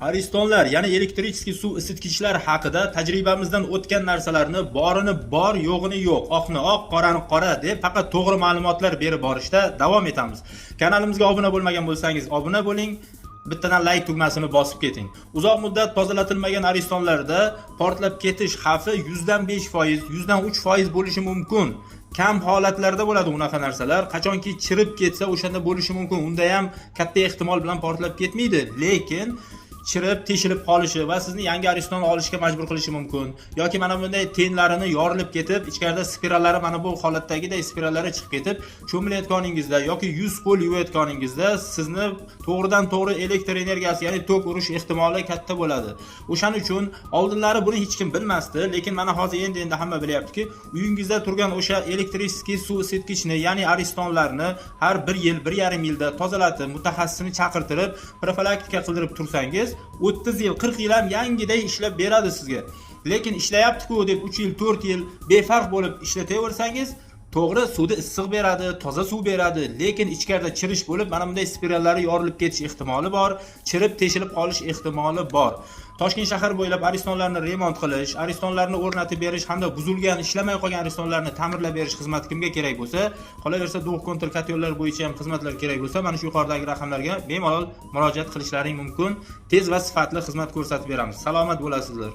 Aristonlar, ya'ni elektrichskiy suv isitgichlar haqida tajribamizdan o'tgan narsalarni borini bor, yo'g'ini yo'q, oqni oq, qorani qora deb faqat to'g'ri ma'lumotlar berib borishda davom etamiz. Kanalimizga obuna bo'lmagan bo'lsangiz, obuna bo'ling. Bittadan like tugmasini bosib keting. Uzoq muddat tozalatilmagan aristonlarda portlab ketish xavfi 5%, 3% bo'lishi mumkin. Kam holatlarda bo'ladi unaqa narsalar. Qachonki chirib ketsa, o'shanda bo'lishi mumkin. Unda ham katta ehtimol bilan portlab ketmaydi, lekin chirib, teshilib qolishi va sizni yangi ariston olishga majbur qilishi mumkin. Yoki mana bunday tenlarini yorilib ketib, ichkarida spirallari mana bu holatdagiday spirallari chiqib ketib, cho'milayotganingizda yoki yuz qo'l yuvayotganingizda sizni to'g'ridan to'g'ri elektr energiyasi, ya'ni tok urish ehtimoli katta bo'ladi. O'shaning uchun oldinlari buni hech kim bilmasdi, lekin mana hozir endi hamma bilyaptiki, uyingizda turgan o'sha elektrichskiy suv isitgichni, ya'ni aristonlarni har 1 yil, 1,5 yilda tozalatib, mutaxassisni chaqirtirib, profilaktika qildirib tursangiz, 30 yil, 40 yil ham yangiday ishlab beradi sizga. Lekin ishlayapti-ku deb 3 yil, 4 yil befarq bo'lib ishlataversangiz, to'g'ri suvni issiq beradi, toza suv beradi, lekin ichkarida chirish bo'lib, mana bunday spirallari yorilib ketish ehtimoli bor, chirib, teshilib qolish ehtimoli bor. Toshkent shahar bo'ylab aristonlarni remont qilish, aristonlarni o'rnatib berish hamda buzilgan, ishlamay qolgan aristonlarni ta'mirlab berish xizmati kimga kerak bo'lsa, qolaversa Dog Control katyonlar bo'yicha ham xizmatlar kerak bo'lsa, mana shu yuqoridagi raqamlarga bemalol murojaat qilishlaring mumkin. Tez va sifatli xizmat ko'rsatib beramiz. Salomat bo'lasizlar.